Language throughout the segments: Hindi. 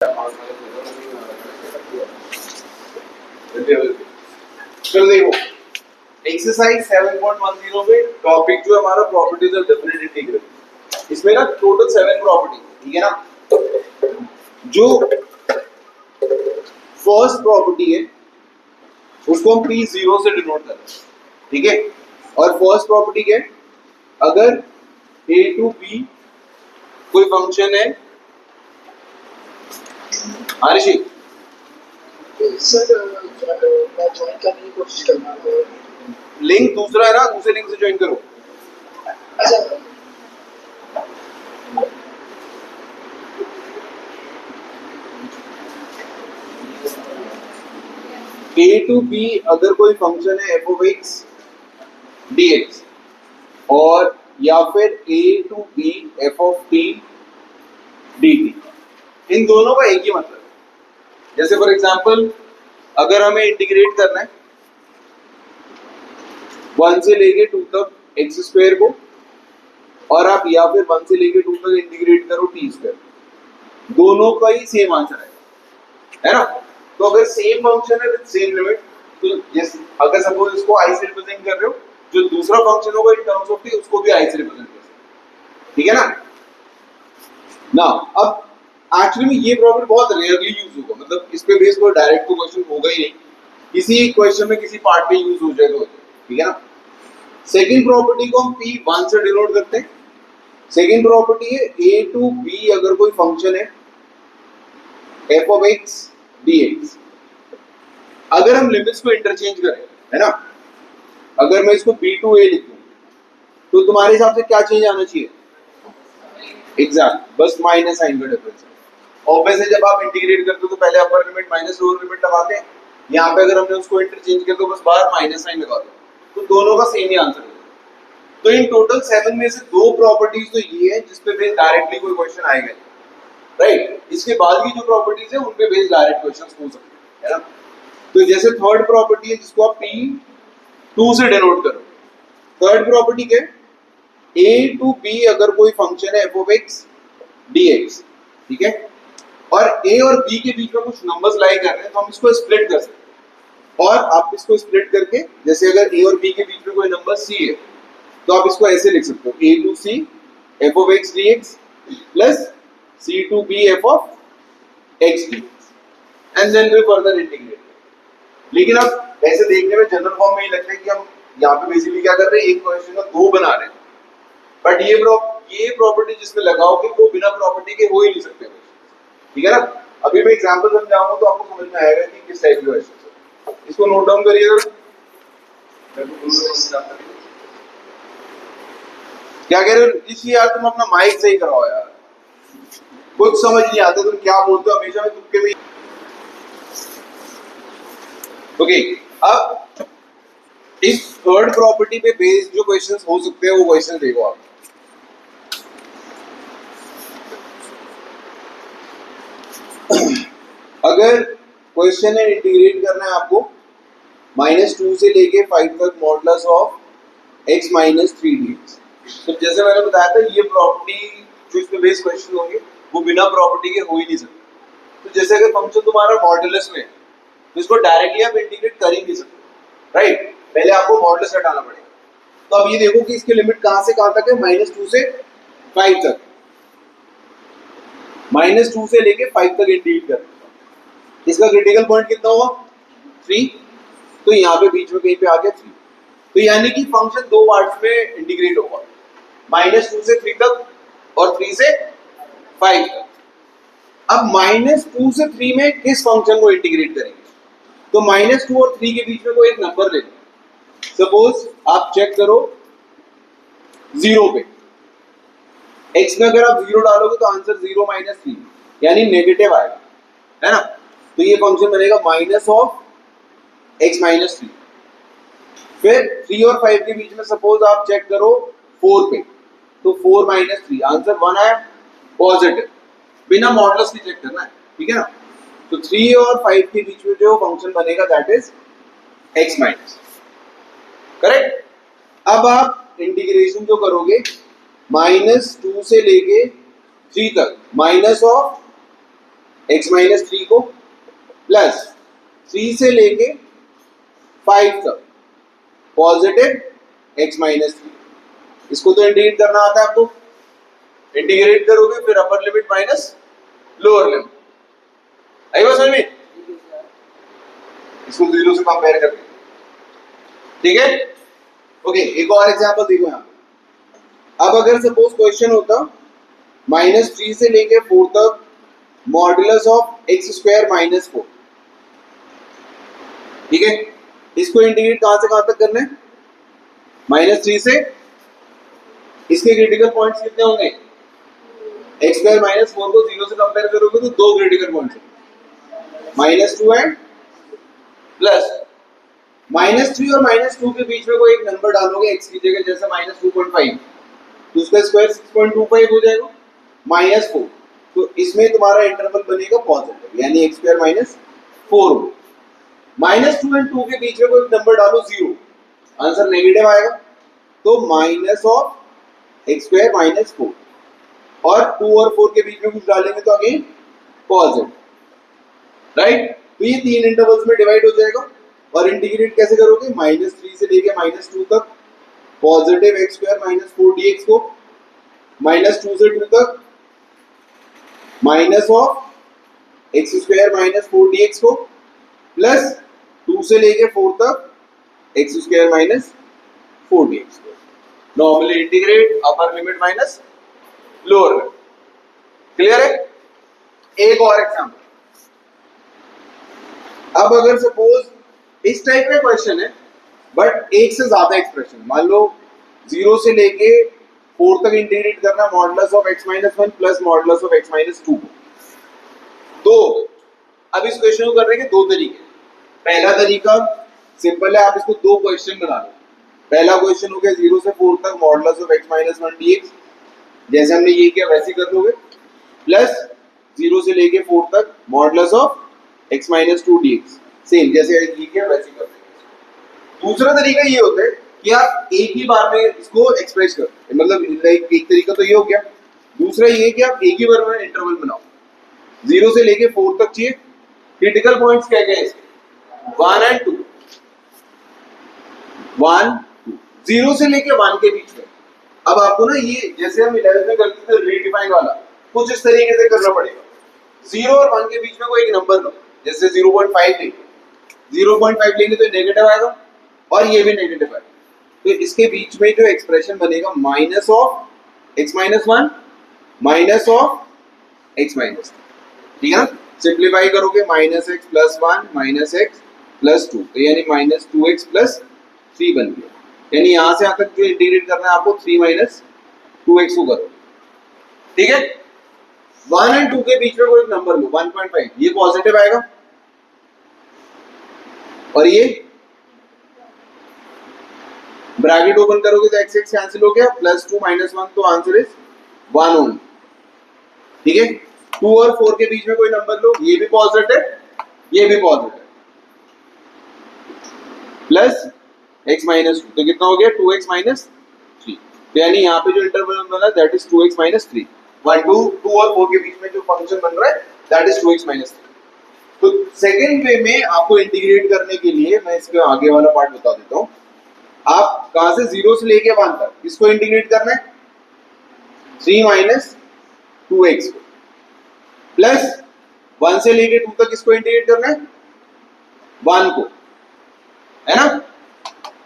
चलो देखो एक्सरसाइज 7.10 में टॉपिक जो हमारा प्रॉपर्टीज ऑफ डेफिनेट इंटीग्रल, इसमें ना टोटल 7 प्रॉपर्टी, ठीक है ना। जो फर्स्ट प्रॉपर्टी है उसको हम P0 से डिनोट करते हैं, ठीक है। और फर्स्ट प्रॉपर्टी क्या है, अगर a टू b कोई फंक्शन है, आरिशी सर मैं ज्वाइन करने की कोशिश कर रहा हूँ। लिंक दूसरा है ना, दूसरे लिंक से ज्वाइन करो। अच्छा a टू b अगर कोई फंक्शन है f of x dx, और या फिर a to b f of t dt, इन दोनों का एक ही मतलब है। जैसे फॉर एग्जांपल अगर हमें इंटीग्रेट करना है 1 से लेके 2 तक एक्स स्क्वायर को, और आप या फिर 1 से लेके 2 तक इंटीग्रेट करो टी स्क्वायर, दोनों का ही सेम आंसर है ना। तो अगर सेम फंक्शन है विद सेम लिमिट, तो जैसे अगर सपोज इसको आई से रिप्रेजेंट कर रहे हो, जो दूसरा फंक्शन होगा इन टर्म्स ऑफ टी उसको भी आई से रिप्रेजेंट कर सकते हो, ठीक है ना। अब एक्चुअली में ये प्रॉपर्टी बहुत रेयरली यूज होगा, मतलब इस पे बेस कोई डायरेक्ट क्वेश्चन होगा ही नहीं, किसी क्वेश्चन में किसी पार्ट पे यूज हो जाएगा, ठीक है ना। सेकंड प्रॉपर्टी को हम P1 से डिनोट करते हैं। सेकंड प्रॉपर्टी है a टू b अगर कोई फंक्शन है f of x dx, अगर हम लिमिट्स को इंटरचेंज करें, है ना, अगर मैं इसको b टू a लिखूं तो तुम्हारे हिसाब से क्या चेंज आना चाहिए? एग्जैक्ट, बस माइनस साइन का डिफरेंस है। ऑब्वियसली जब आप इंटीग्रेट करते हो तो पहले अपर लिमिट माइनस लोअर लिमिट लगाते हैं, यहाँ पे अगर हमने उसको इंटरचेंज किया तो बस बाहर माइनस साइन लगा दो, तो दोनों का सेम ही आंसर है। तो इन टोटल 7 में से 2 प्रॉपर्टीज तो ये है जिस पे बेस डायरेक्टली कोई क्वेश्चन आएगा, राइट। इसके बाद की जो प्रॉपर्टीज है उन पे बेस डायरेक्ट क्वेश्चंस हो सकते हैं, है ना। तो जैसे थर्ड प्रॉपर्टी है जिसको आप P2 से डिनोट करो। थर्ड प्रॉपर्टी क्या है, a टू b अगर कोई फंक्शन है f of x dx, ठीक है, और a और b के बीच में कुछ नंबर्स लाई कर रहे हैं, तो हम इसको स्प्लिट कर सकते हैं। और आप इसको स्प्लिट करके, जैसे अगर a और b के बीच में कोई नंबर c है, तो आप इसको ऐसे लिख सकते हो, a to c f of x dx plus c to b f of x dx, and then we further integrate. लेकिन अब ऐसे देखने में जनरल फॉर्म में ही लगता है कि हम यहाँ पे बेसिकली क्या कर रहे हैं, एक क्वेश्चन का 2 बना रहे हैं, बट ये प्रॉपर्टी जिसमें लगाओगे वो बिना प्रॉपर्टी के हो ही नहीं सकते, ठीक है ना। अभी मैं एग्जांपल समझाऊंगा तो आपको समझ में आएगा कि किस टाइप की क्वेश्चन है। इसको नोट डाउन करिएगा। क्या कह रहे हो इसी यार, तुम अपना माइक सही कराओ यार, कुछ समझ नहीं आता तुम क्या बोलते हो, हमेशा में तुक्के में। ओके, अब इस थर्ड प्रॉपर्टी पे बेस्ड जो क्वेश्चंस हो सकते हैं वो क्वेश्चन देखो आप। अगर क्वेश्चन है इंटीग्रेट करना है आपको -2 से लेके 5 तक modulus of x minus 3 dx, तो जैसे मैंने बताया था ये प्रॉपर्टी जो इस पे बेस्ड क्वेश्चन होंगे वो बिना प्रॉपर्टी के हो ही नहीं सकते। तो जैसे अगर फंक्शन तुम्हारा मॉडुलस में है तो इसको डायरेक्टली आप इंटीग्रेट कर ही नहीं सकते, राइट, पहले आपको मॉडुलस हटाना पड़ेगा। तो अब ये देखो कि इसकी लिमिट कहां से कहां तक है, -2 से 5 तक, -2 से लेके 5 तक इंटीग्रेट कर, इसका क्रिटिकल पॉइंट कितना होगा 3, तो यहाँ पे बीच में कहीं पे आ गया 3, तो यानी कि फंक्शन 2 पार्ट्स में इंटीग्रेट होगा, -2 से 3 तक और 3 से 5 तक। अब -2 से 3 में किस फंक्शन को इंटीग्रेट करेंगे, तो -2 और 3 के बीच में कोई एक नंबर ले लो। सपोज आप चेक करो 0 पे, x में अगर आप 0 डालोगे तो आंसर 0 - 3 यानी नेगेटिव आएगा, है ना। तो ये फंक्शन बनेगा माइनस ऑफ x माइनस 3। फिर 3 और 5 के बीच में सपोज आप चेक करो 4 पे, तो 4 - 3 आंसर 1 आया, पॉजिटिव, बिना मॉडुलस की चेक करना है, ठीक है ना। तो 3 और 5 के बीच में जो फंक्शन बनेगा that is x minus, correct. अब आप इंटीग्रेशन जो करोगे -2 से लेके 3 तक माइनस ऑफ x माइनस 3 को प्लस 3 से लेके 5 तक पॉजिटिव x माइनस 3। इसको तो इंटीग्रेट करना आता है आपको, इंटीग्रेट करोगे फिर upper limit minus lower limit. आई बात समझ में? इसको 0 से कंपेयर करके, ठीक है? ओके, एक और एग्जांपल देखो यहाँ पे। अब अगर सपोज क्वेश्चन होता -3 से लेके 4 तक modulus of x square minus 4, ठीक है? इसको इंटीग्रेट कहां से कहां तक करना है? -3 से, इसके क्रिटिकल पॉइंट्स कितने होंगे? एक्स स्क्वायर माइनस 4 को 0 से कंपेयर करोगे तो दो क्रिटिकल पॉइंट्स हैं, -2 एंड प्लस। -3 और -2 के बीच में कोई एक नंबर डालोगे x की जगह, जैसे -2.5, तो उसका स्क्वायर 6.25 हो जाएगा, -4, तो इसमें तुम्हारा इंटरवल बनेगा पॉजिटिव, यानी x स्क्वायर माइनस 4 हो। -2 एंड 2 के बीच में कोई नंबर डालो 0, आंसर नेगेटिव आएगा, तो minus of x square minus 4, और 2 और 4 के बीच में कुछ डालेंगे तो अगेन पॉजिटिव, राइट? तो ये तीन इंटरवल्स में डिवाइड हो जाएगा। और इंटीग्रेट कैसे करोगे? -3 से लेके -2 तक positive x square minus 4 dx को, -2 से 2 तक minus of x square minus 4 dx को, प्लस 2 से लेके 4 तक x स्क्वायर माइनस 4 dx को। नॉर्मली इंटीग्रेट अपर limit minus lower limit. Clear है? एक और एग्जांपल। अब अगर सपोज इस टाइप का क्वेश्चन है बट एक से ज्यादा एक्सप्रेशन, मान लो 0 से लेके 4 तक इंटीग्रेट करना modulus of x minus 1 plus modulus of x minus 2 को, तो अब इस क्वेश्चन को करने के दो तरीके। पहला तरीका सिंपल है, आप इसको दो क्वेश्चन बना लो। पहला क्वेश्चन हो गया 0 से 4 तक modulus of x minus 1 dx, जैसे हमने ये किया वैसे कर लोगे, प्लस 0 से लेके 4 तक modulus of x minus 2 dx, same जैसे ये किया वैसे कर देंगे। दूसरा तरीका ये होता है कि आप एक ही बार में इसको एक्सप्रेस कर, मतलब लाइक एक तरीका तो ये हो गया, दूसरा ये कि आप एक ही बार में इंटरवल बनाओ, 0 से लेके 4 तक चाहिए। क्रिटिकल पॉइंट्स क्या क्या है इसके? 1 एंड 2, 1 2, 0 से लेके 1 के बीच में। अब आपको ना ये जैसे हम 11th में करते थे रीडिफाइन वाला, कुछ इस तरीके से करना पड़ेगा। 0 और 1 के बीच में कोई एक नंबर लो, जैसे 0.5 लेंगे, 0.5 लेंगे तो नेगेटिव आएगा और ये भी नेगेटिव आएगा, तो इसके बीच में जो एक्सप्रेशन बनेगा minus of x minus 1 minus of x minus 2, ठीक है ना? सिंप्लीफाई करोगे -x plus 1 minus x plus 2, तो यानी -2x प्लस 3 बन गया। यानी यहां से यहां तक जो इंटीग्रेट करना है आपको 3 माइनस 2x को करो, ठीक है? 1 एंड 2 के बीच में कोई नंबर लो 1.5, ये पॉजिटिव आएगा और ये ब्रैकेट ओपन करोगे तो x कैंसिल हो गया, प्लस 2 माइनस 1, तो आंसर इज 1 ओनली, ठीक है? 2 और 4 के बीच में कोई नंबर लो, ये भी पॉजिटिव, ये भी पॉजिटिव, प्लस x माइनस 2, तो कितना हो गया 2x माइनस 3, तो यानी यहाँ पे जो इंटरवल बना दैट इज 2x माइनस 3। 1 2 2 और 4 के बीच में जो फंक्शन बन रहा है दैट इज 2x माइनस 3। तो सेकेंड वे में आपको इंटीग्रेट करने के लिए मैं इसके आगे वाला पार्ट बता देता हूँ। आप कहां से 0 से लेके 1 तक इसको इंटीग्रेट करना है, 3 माइनस 2x को, प्लस 1 से लेके 2 तक इसको इंटीग्रेट करना है 1 को, है ना?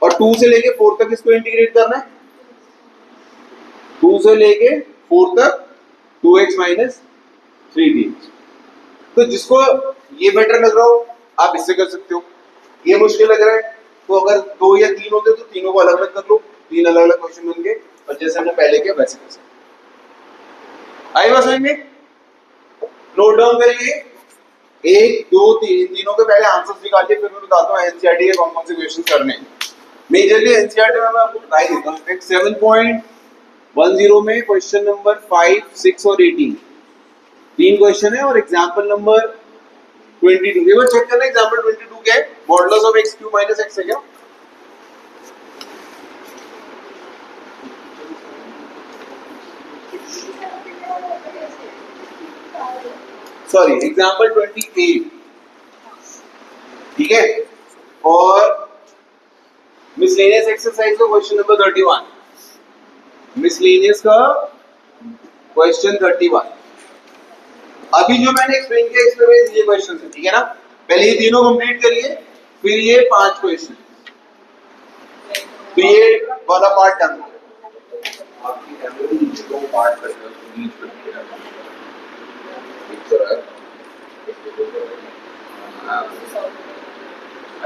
और 2 से लेके 4 तक इसको इंटीग्रेट करना है, 2 से लेके 4 तक 2x माइनस 3dx। तो जिसको ये बेटर लग रहा हो आप इससे कर सकते हो, ये मुश्किल लग रहा है तो अगर 2 या 3 होते तो तीनों को अलग अलग कर लो, 3 अलग अलग क्वेश्चन बन गए, और जैसे हमने पहले किया वैसे कर सकते। आई बात समझ में? नोट डाउन करिए, 1 2 3, इन तीनों के पहले आंसर्स निकालिए, फिर मैं बताता हूँ एनसीईआरटी के कौन कौन से क्वेश्चन करने हैं। मेजरली एनसीईआरटी में मैं आपको बता ही देता हूँ। 7.10 में क्वेश्चन नंबर 5 6 और 18 तीन क्वेश्चन है, और एग्जाम्पल नंबर 22 एक बार चेक करना एग्जाम्पल 22 क्या है, modulus of x cube minus x है क्या? सॉरी एग्जाम्पल 28, ठीक है। और मिसलेनियस एक्सरसाइज का क्वेश्चन नंबर 31, मिसलेनियस का क्वेश्चन 31। अभी जो मैंने एक्सप्लेन किया इसमें ये क्वेश्चन है, ठीक है ना। पहले ये तीनों कंप्लीट करिए, फिर ये 5 क्वेश्चन, तो ये वाला पार्ट डन हो गया। आपकी एवरी दो पार्ट करके उसको बीच में दिया एक तरह है।